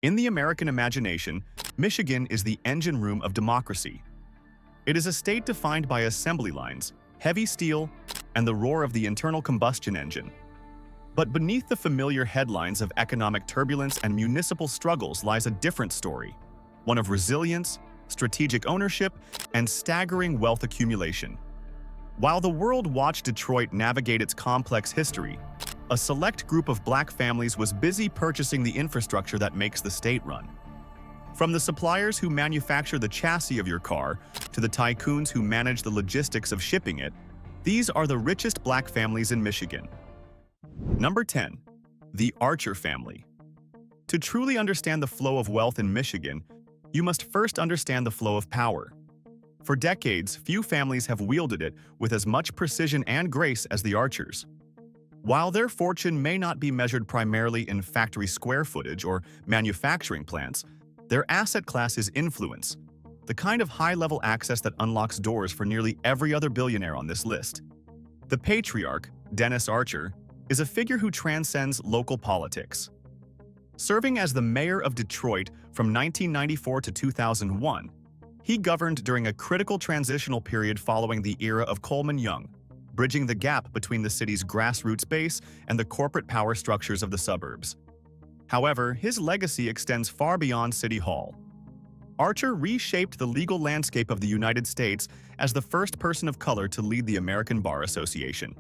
In the American imagination, Michigan is the engine room of democracy. It is a state defined by assembly lines, heavy steel, and the roar of the internal combustion engine. But beneath the familiar headlines of economic turbulence and municipal struggles lies a different story, one of resilience, strategic ownership, and staggering wealth accumulation. While the world watched Detroit navigate its complex history, a select group of black families was busy purchasing the infrastructure that makes the state run. From the suppliers who manufacture the chassis of your car to the tycoons who manage the logistics of shipping it, these are the richest black families in Michigan. Number 10. The Archer family. To truly understand the flow of wealth in Michigan, you must first understand the flow of power. For decades, few families have wielded it with as much precision and grace as the Archers. While their fortune may not be measured primarily in factory square footage or manufacturing plants, their asset class is influence, the kind of high-level access that unlocks doors for nearly every other billionaire on this list. The patriarch, Dennis Archer, is a figure who transcends local politics. Serving as the mayor of Detroit from 1994 to 2001, he governed during a critical transitional period following the era of Coleman Young, bridging the gap between the city's grassroots base and the corporate power structures of the suburbs. However, his legacy extends far beyond City Hall. Archer reshaped the legal landscape of the United States as the first person of color to lead the American Bar Association.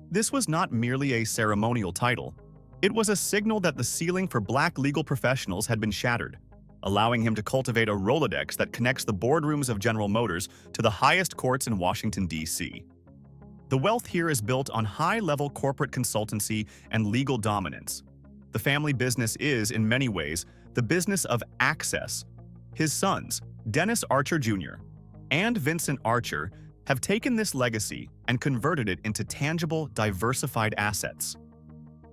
This was not merely a ceremonial title. It was a signal that the ceiling for black legal professionals had been shattered, allowing him to cultivate a Rolodex that connects the boardrooms of General Motors to the highest courts in Washington, D.C. The wealth here is built on high-level corporate consultancy and legal dominance. The family business is, in many ways, the business of access. His sons, Dennis Archer Jr. and Vincent Archer, have taken this legacy and converted it into tangible, diversified assets.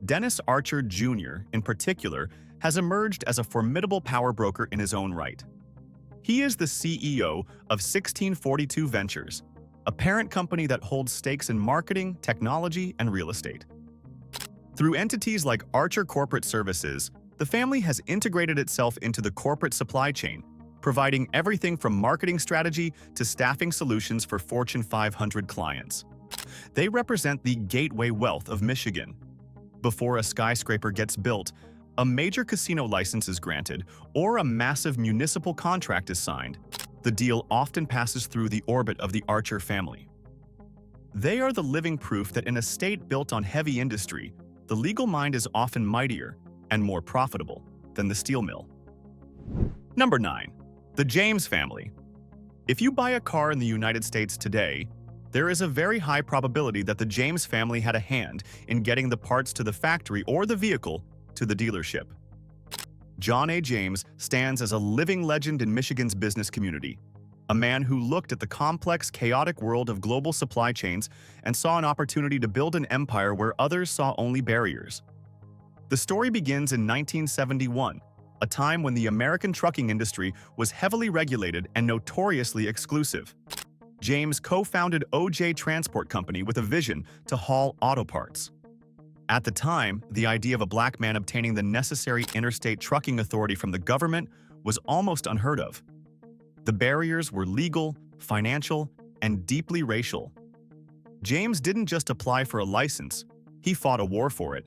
Dennis Archer Jr., in particular, has emerged as a formidable power broker in his own right. He is the CEO of 1642 Ventures, a parent company that holds stakes in marketing, technology, and real estate. Through entities like Archer Corporate Services, the family has integrated itself into the corporate supply chain, providing everything from marketing strategy to staffing solutions for Fortune 500 clients. They represent the gateway wealth of Michigan. Before a skyscraper gets built, a major casino license is granted, or a massive municipal contract is signed, the deal often passes through the orbit of the Archer family. They are the living proof that in a state built on heavy industry, the legal mind is often mightier and more profitable than the steel mill. Number 9. The James family. If you buy a car in the United States today, there is a very high probability that the James family had a hand in getting the parts to the factory or the vehicle to the dealership. John A. James stands as a living legend in Michigan's business community, a man who looked at the complex, chaotic world of global supply chains and saw an opportunity to build an empire where others saw only barriers. The story begins in 1971, a time when the American trucking industry was heavily regulated and notoriously exclusive. James co-founded OJ Transport Company with a vision to haul auto parts. At the time, the idea of a black man obtaining the necessary interstate trucking authority from the government was almost unheard of. The barriers were legal, financial, and deeply racial. James didn't just apply for a license, he fought a war for it.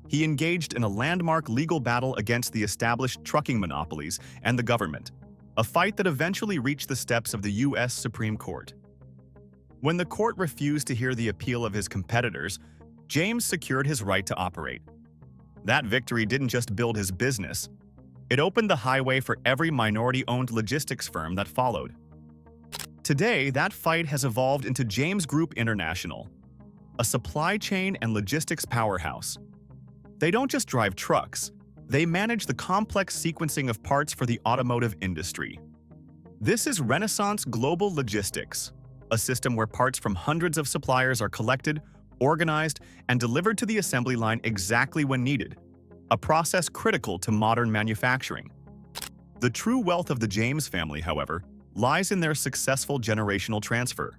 He engaged in a landmark legal battle against the established trucking monopolies and the government, a fight that eventually reached the steps of the U.S. Supreme Court. When the court refused to hear the appeal of his competitors, James secured his right to operate. That victory didn't just build his business, it opened the highway for every minority-owned logistics firm that followed. Today, that fight has evolved into James Group International, a supply chain and logistics powerhouse. They don't just drive trucks, they manage the complex sequencing of parts for the automotive industry. This is Renaissance Global Logistics, a system where parts from hundreds of suppliers are collected, organized, and delivered to the assembly line exactly when needed, a process critical to modern manufacturing. The true wealth of the James family, however, lies in their successful generational transfer.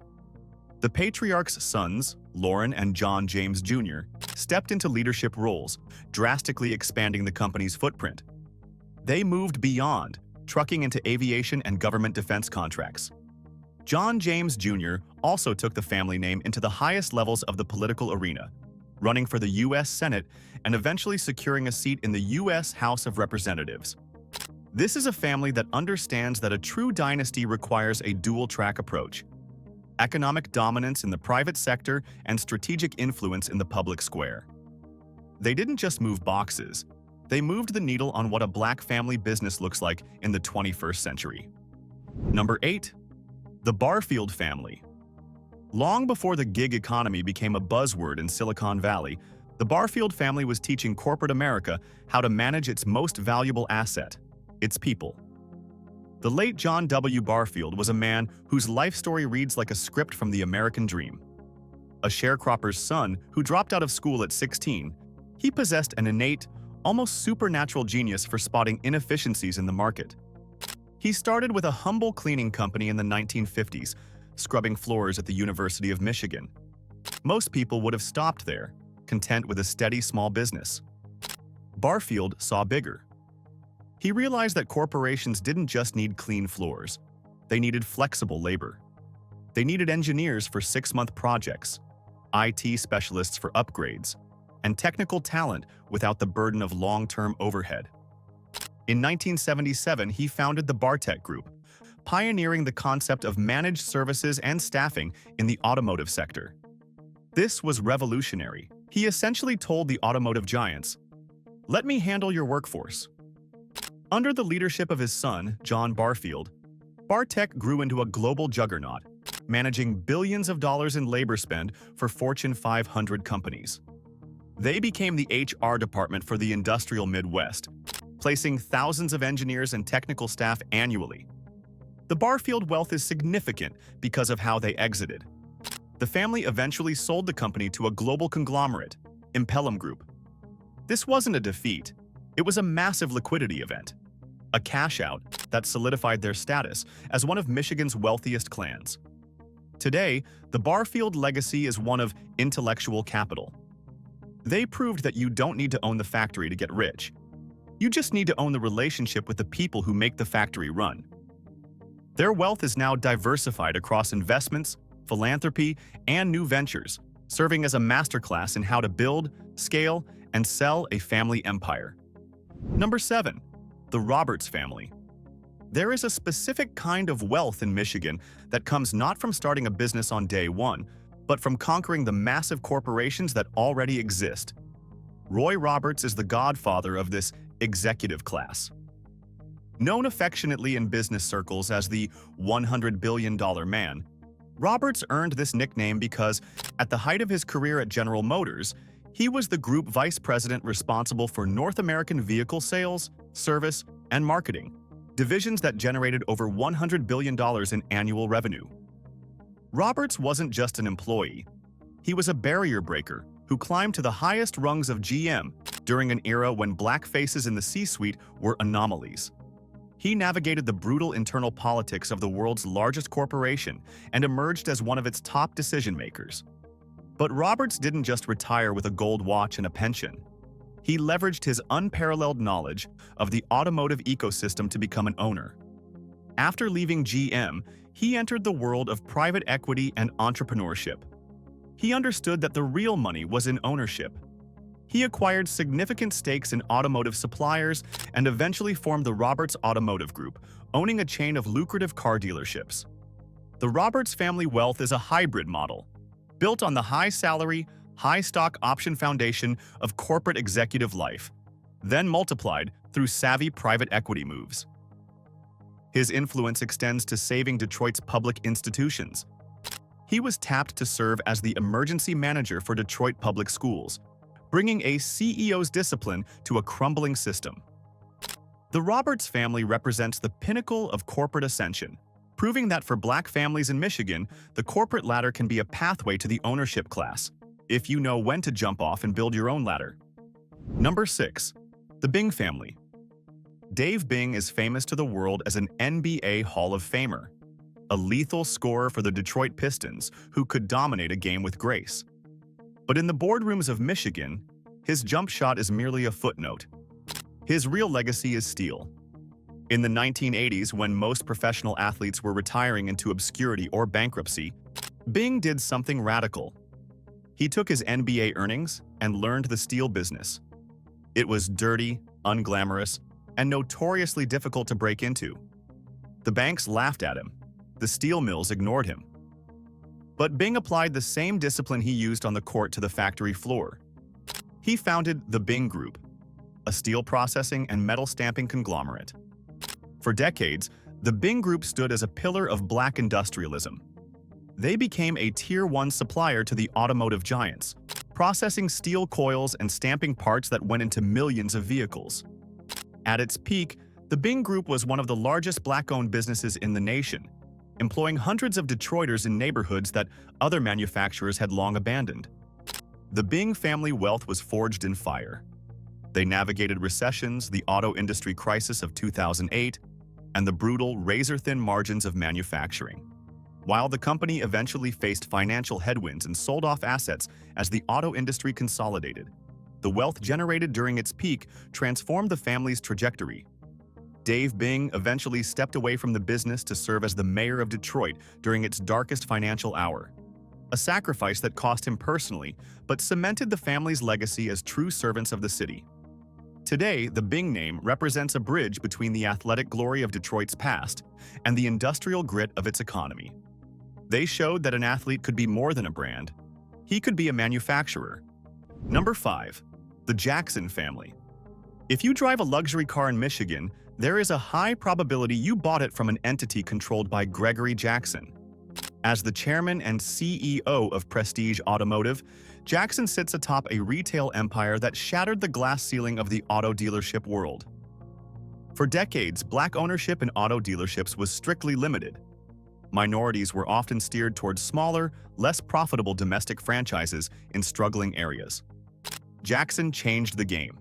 The patriarch's sons, Lauren and John James Jr., stepped into leadership roles, drastically expanding the company's footprint. They moved beyond, trucking into aviation and government defense contracts. John James Jr. also took the family name into the highest levels of the political arena, running for the U.S. Senate and eventually securing a seat in the U.S. House of Representatives. This is a family that understands that a true dynasty requires a dual-track approach: economic dominance in the private sector and strategic influence in the public square. They didn't just move boxes, they moved the needle on what a black family business looks like in the 21st century. Number 8. The Barfield family. Long before the gig economy became a buzzword in Silicon Valley, the Barfield family was teaching corporate America how to manage its most valuable asset, its people. The late John W. Barfield was a man whose life story reads like a script from the American dream. A sharecropper's son who dropped out of school at 16, he possessed an innate, almost supernatural genius for spotting inefficiencies in the market. He started with a humble cleaning company in the 1950s, scrubbing floors at the University of Michigan. Most people would have stopped there, content with a steady small business. Barfield saw bigger. He realized that corporations didn't just need clean floors, they needed flexible labor. They needed engineers for 6-month projects, IT specialists for upgrades, and technical talent without the burden of long-term overhead. In 1977, he founded the Bartek Group, pioneering the concept of managed services and staffing in the automotive sector. This was revolutionary. He essentially told the automotive giants, "Let me handle your workforce." Under the leadership of his son, John Barfield, Bartek grew into a global juggernaut, managing billions of dollars in labor spend for Fortune 500 companies. They became the HR department for the industrial Midwest, placing thousands of engineers and technical staff annually. The Barfield wealth is significant because of how they exited. The family eventually sold the company to a global conglomerate, Impellum Group. This wasn't a defeat. It was a massive liquidity event, a cash-out that solidified their status as one of Michigan's wealthiest clans. Today, the Barfield legacy is one of intellectual capital. They proved that you don't need to own the factory to get rich. You just need to own the relationship with the people who make the factory run. Their wealth is now diversified across investments, philanthropy, and new ventures, serving as a masterclass in how to build, scale, and sell a family empire. Number 7. The Roberts family. There is a specific kind of wealth in Michigan that comes not from starting a business on day one, but from conquering the massive corporations that already exist. Roy Roberts is the godfather of this executive class. Known affectionately in business circles as the $100 billion man, Roberts earned this nickname because, at the height of his career at General Motors, he was the group vice president responsible for North American vehicle sales, service, and marketing, divisions that generated over $100 billion in annual revenue. Roberts wasn't just an employee. He was a barrier breaker who climbed to the highest rungs of GM during an era when black faces in the C-suite were anomalies. He navigated the brutal internal politics of the world's largest corporation and emerged as one of its top decision-makers. But Roberts didn't just retire with a gold watch and a pension. He leveraged his unparalleled knowledge of the automotive ecosystem to become an owner. After leaving GM, he entered the world of private equity and entrepreneurship. He understood that the real money was in ownership. He acquired significant stakes in automotive suppliers and eventually formed the Roberts Automotive Group, owning a chain of lucrative car dealerships. The Roberts family wealth is a hybrid model, built on the high-salary, high-stock option foundation of corporate executive life, then multiplied through savvy private equity moves. His influence extends to saving Detroit's public institutions. He was tapped to serve as the emergency manager for Detroit Public Schools, bringing a CEO's discipline to a crumbling system. The Roberts family represents the pinnacle of corporate ascension, proving that for black families in Michigan, the corporate ladder can be a pathway to the ownership class, if you know when to jump off and build your own ladder. Number 6. The Bing family. Dave Bing is famous to the world as an NBA Hall of Famer, a lethal scorer for the Detroit Pistons who could dominate a game with grace. But in the boardrooms of Michigan, his jump shot is merely a footnote. His real legacy is steel. In the 1980s, when most professional athletes were retiring into obscurity or bankruptcy, Bing did something radical. He took his NBA earnings and learned the steel business. It was dirty, unglamorous, and notoriously difficult to break into. The banks laughed at him. The steel mills ignored him. But Bing applied the same discipline he used on the court to the factory floor. He founded the Bing Group, a steel processing and metal stamping conglomerate. For decades, the Bing Group stood as a pillar of black industrialism. They became a Tier 1 supplier to the automotive giants, processing steel coils and stamping parts that went into millions of vehicles. At its peak, the Bing Group was one of the largest black-owned businesses in the nation, employing hundreds of Detroiters in neighborhoods that other manufacturers had long abandoned. The Bing family wealth was forged in fire. They navigated recessions, the auto industry crisis of 2008, and the brutal, razor-thin margins of manufacturing. While the company eventually faced financial headwinds and sold off assets as the auto industry consolidated, the wealth generated during its peak transformed the family's trajectory. Dave Bing eventually stepped away from the business to serve as the mayor of Detroit during its darkest financial hour. A sacrifice that cost him personally, but cemented the family's legacy as true servants of the city. Today, the Bing name represents a bridge between the athletic glory of Detroit's past and the industrial grit of its economy. They showed that an athlete could be more than a brand. He could be a manufacturer. Number 5. The Jackson family. If you drive a luxury car in Michigan, there is a high probability you bought it from an entity controlled by Gregory Jackson. As the chairman and CEO of Prestige Automotive, Jackson sits atop a retail empire that shattered the glass ceiling of the auto dealership world. For decades, black ownership in auto dealerships was strictly limited. Minorities were often steered towards smaller, less profitable domestic franchises in struggling areas. Jackson changed the game.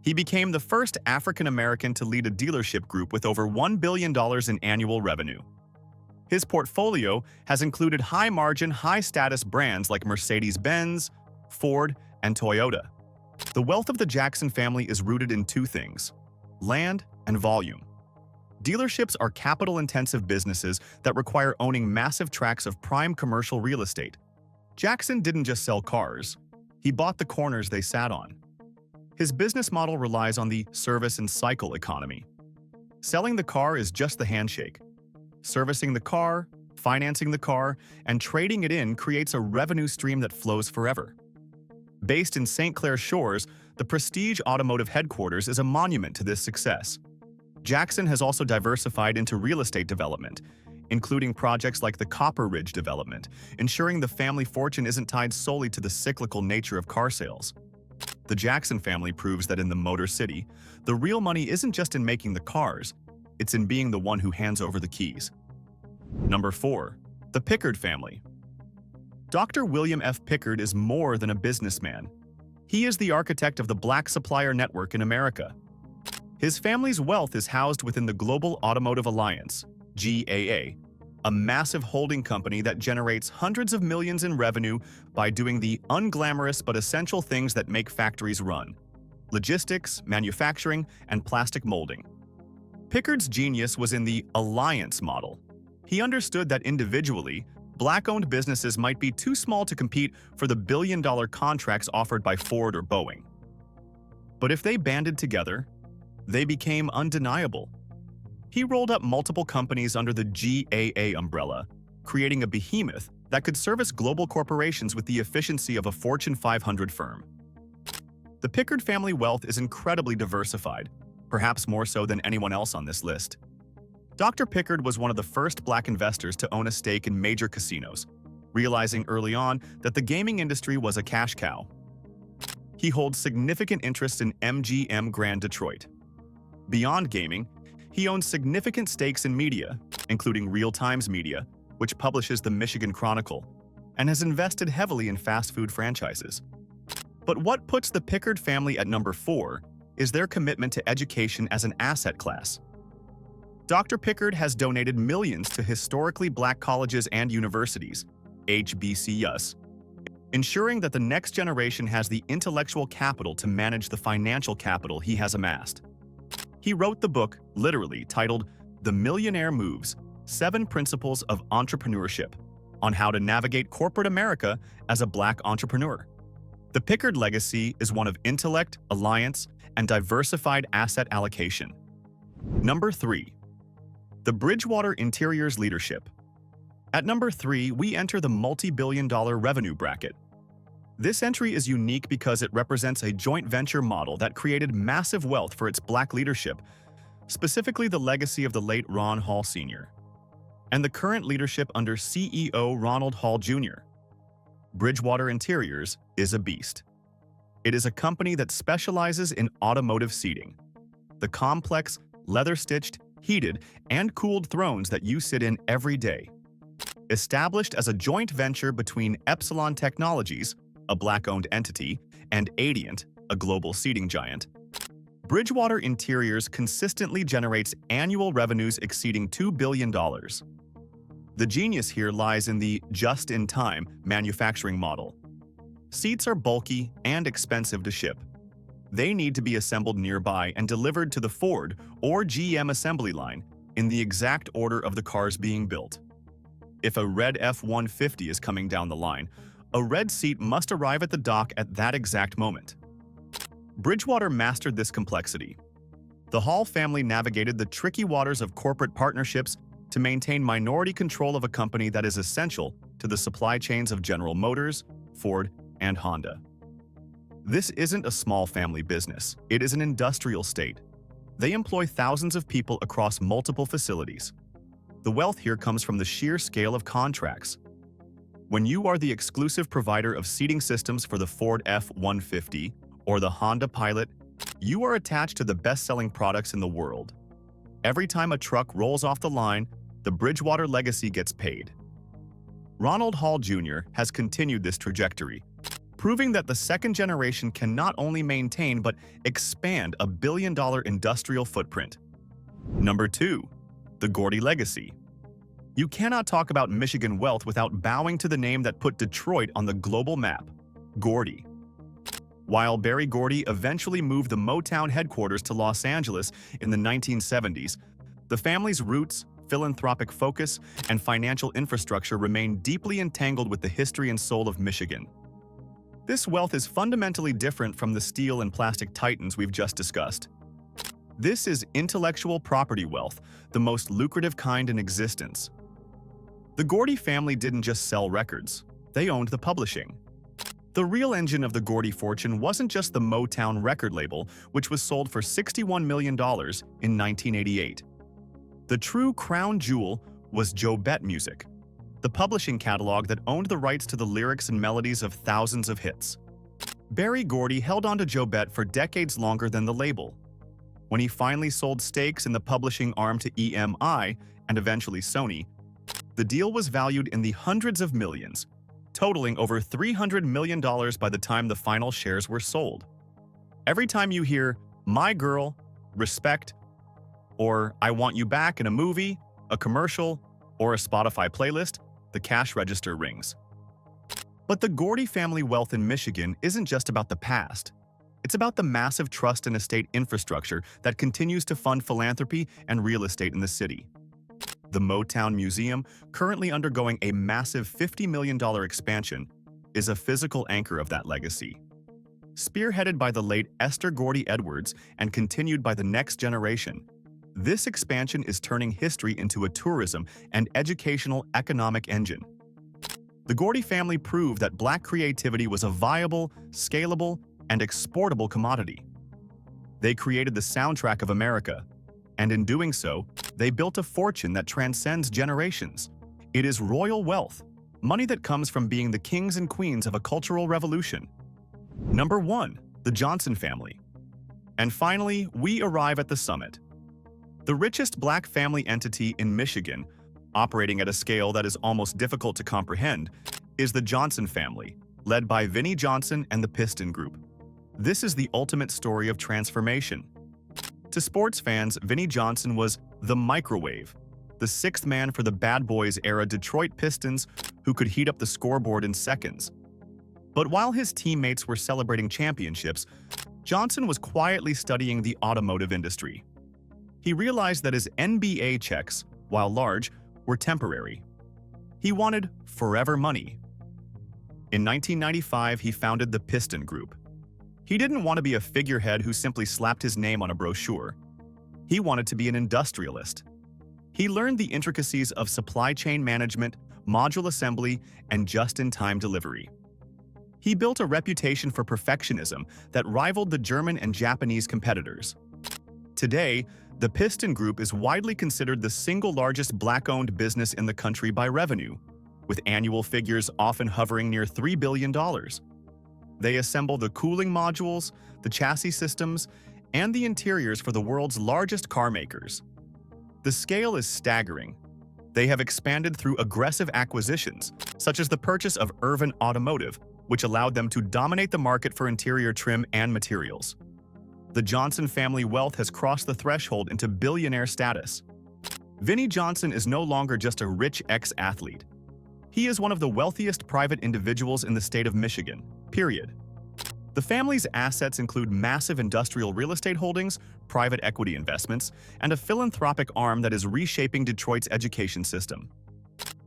He became the first African American to lead a dealership group with over $1 billion in annual revenue. His portfolio has included high-margin, high-status brands like Mercedes-Benz, Ford, and Toyota. The wealth of the Jackson family is rooted in two things: land and volume. Dealerships are capital-intensive businesses that require owning massive tracts of prime commercial real estate. Jackson didn't just sell cars. He bought the corners they sat on. His business model relies on the service and cycle economy. Selling the car is just the handshake. Servicing the car, financing the car, and trading it in creates a revenue stream that flows forever. Based in St. Clair Shores, the Prestige Automotive headquarters is a monument to this success. Jackson has also diversified into real estate development, including projects like the Copper Ridge development, ensuring the family fortune isn't tied solely to the cyclical nature of car sales. The Jackson family proves that in the Motor City, the real money isn't just in making the cars, it's in being the one who hands over the keys. Number 4. The Pickard family. Dr. William F. Pickard is more than a businessman. He is the architect of the Black Supplier Network in America. His family's wealth is housed within the Global Automotive Alliance, GAA, a massive holding company that generates hundreds of millions in revenue by doing the unglamorous but essential things that make factories run: logistics, manufacturing, and plastic molding. Pickard's genius was in the alliance model. He understood that individually, black-owned businesses might be too small to compete for the billion-dollar contracts offered by Ford or Boeing. But if they banded together, they became undeniable. He rolled up multiple companies under the GAA umbrella, creating a behemoth that could service global corporations with the efficiency of a Fortune 500 firm. The Pickard family wealth is incredibly diversified, perhaps more so than anyone else on this list. Dr. Pickard was one of the first black investors to own a stake in major casinos, realizing early on that the gaming industry was a cash cow. He holds significant interest in MGM Grand Detroit. Beyond gaming, he owns significant stakes in media, including Real Times Media, which publishes the Michigan Chronicle, and has invested heavily in fast food franchises. But what puts the Pickard family at number 4 is their commitment to education as an asset class. Dr. Pickard has donated millions to historically black colleges and universities, HBCUs. ensuring that the next generation has the intellectual capital to manage the financial capital he has amassed. He wrote the book, literally, titled The Millionaire Moves: 7 Principles of Entrepreneurship, on how to navigate corporate America as a Black entrepreneur. The Pickard legacy is one of intellect, alliance, and diversified asset allocation. Number 3. The Bridgewater Interiors leadership. At number 3, we enter the multi-billion-dollar revenue bracket. This entry is unique because it represents a joint venture model that created massive wealth for its Black leadership, specifically the legacy of the late Ron Hall Sr. and the current leadership under CEO Ronald Hall Jr. Bridgewater Interiors is a beast. It is a company that specializes in automotive seating. The complex, leather-stitched, heated, and cooled thrones that you sit in every day. Established as a joint venture between Epsilon Technologies, a Black-owned entity, and Adient, a global seating giant, Bridgewater Interiors consistently generates annual revenues exceeding $2 billion. The genius here lies in the just-in-time manufacturing model. Seats are bulky and expensive to ship. They need to be assembled nearby and delivered to the Ford or GM assembly line in the exact order of the cars being built. If a red F-150 is coming down the line, a red seat must arrive at the dock at that exact moment. Bridgewater mastered this complexity. The Hall family navigated the tricky waters of corporate partnerships to maintain minority control of a company that is essential to the supply chains of General Motors, Ford, and Honda. This isn't a small family business. It is an industrial state. They employ thousands of people across multiple facilities. The wealth here comes from the sheer scale of contracts. When you are the exclusive provider of seating systems for the Ford F-150 or the Honda Pilot, you are attached to the best-selling products in the world. Every time a truck rolls off the line, the Bridgewater legacy gets paid. Ronald Hall Jr. has continued this trajectory, proving that the second generation can not only maintain but expand a billion-dollar industrial footprint. Number 2. The Gordy legacy. You cannot talk about Michigan wealth without bowing to the name that put Detroit on the global map: Gordy. While Berry Gordy eventually moved the Motown headquarters to Los Angeles in the 1970s, the family's roots, philanthropic focus, and financial infrastructure remain deeply entangled with the history and soul of Michigan. This wealth is fundamentally different from the steel and plastic titans we've just discussed. This is intellectual property wealth, the most lucrative kind in existence. The Gordy family didn't just sell records, they owned the publishing. The real engine of the Gordy fortune wasn't just the Motown record label, which was sold for $61 million in 1988. The true crown jewel was Joe Bett Music, the publishing catalog that owned the rights to the lyrics and melodies of thousands of hits. Berry Gordy held on to Joe Bett for decades longer than the label. When he finally sold stakes in the publishing arm to EMI and eventually Sony, the deal was valued in the hundreds of millions, totaling over $300 million by the time the final shares were sold. Every time you hear "My Girl," "Respect," or "I Want You Back" in a movie, a commercial, or a Spotify playlist, the cash register rings. But the Gordy family wealth in Michigan isn't just about the past. It's about the massive trust and estate infrastructure that continues to fund philanthropy and real estate in the city. The Motown Museum, currently undergoing a massive $50 million expansion, is a physical anchor of that legacy. Spearheaded by the late Esther Gordy Edwards and continued by the next generation, this expansion is turning history into a tourism and educational economic engine. The Gordy family proved that Black creativity was a viable, scalable, and exportable commodity. They created the soundtrack of America, and in doing so, they built a fortune that transcends generations. It is royal wealth, money that comes from being the kings and queens of a cultural revolution. Number 1. The Johnson family. And finally, we arrive at the summit. The richest Black family entity in Michigan, operating at a scale that is almost difficult to comprehend, is the Johnson family, led by Vinnie Johnson and the Piston Group. This is the ultimate story of transformation. To sports fans, Vinnie Johnson was the microwave, the sixth man for the Bad Boys-era Detroit Pistons who could heat up the scoreboard in seconds. But while his teammates were celebrating championships, Johnson was quietly studying the automotive industry. He realized that his NBA checks, while large, were temporary. He wanted forever money. In 1995, he founded the Piston Group. He didn't want to be a figurehead who simply slapped his name on a brochure. He wanted to be an industrialist. He learned the intricacies of supply chain management, module assembly, and just-in-time delivery. He built a reputation for perfectionism that rivaled the German and Japanese competitors. Today, the Piston Group is widely considered the single largest Black-owned business in the country by revenue, with annual figures often hovering near $3 billion. They assemble the cooling modules, the chassis systems, and the interiors for the world's largest car makers. The scale is staggering. They have expanded through aggressive acquisitions, such as the purchase of Irvin Automotive, which allowed them to dominate the market for interior trim and materials. The Johnson family wealth has crossed the threshold into billionaire status. Vinnie Johnson is no longer just a rich ex-athlete. He is one of the wealthiest private individuals in the state of Michigan, period. The family's assets include massive industrial real estate holdings, private equity investments, and a philanthropic arm that is reshaping Detroit's education system.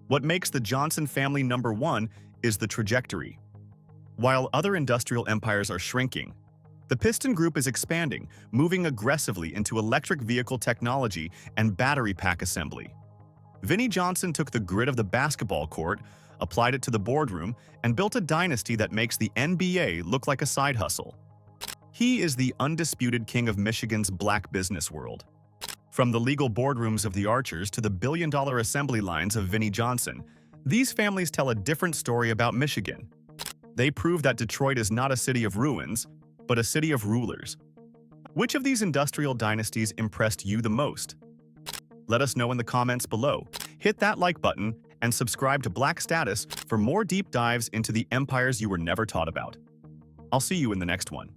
What makes the Johnson family number one is the trajectory. While other industrial empires are shrinking, the Piston Group is expanding, moving aggressively into electric vehicle technology and battery pack assembly. Vinnie Johnson took the grit of the basketball court, applied it to the boardroom, and built a dynasty that makes the NBA look like a side hustle. He is the undisputed king of Michigan's black business world. From the legal boardrooms of the Archers to the billion-dollar assembly lines of Vinnie Johnson, these families tell a different story about Michigan. They prove that Detroit is not a city of ruins, but a city of rulers. Which of these industrial dynasties impressed you the most? Let us know in the comments below. Hit that like button and subscribe to Black Status for more deep dives into the empires you were never taught about. I'll see you in the next one.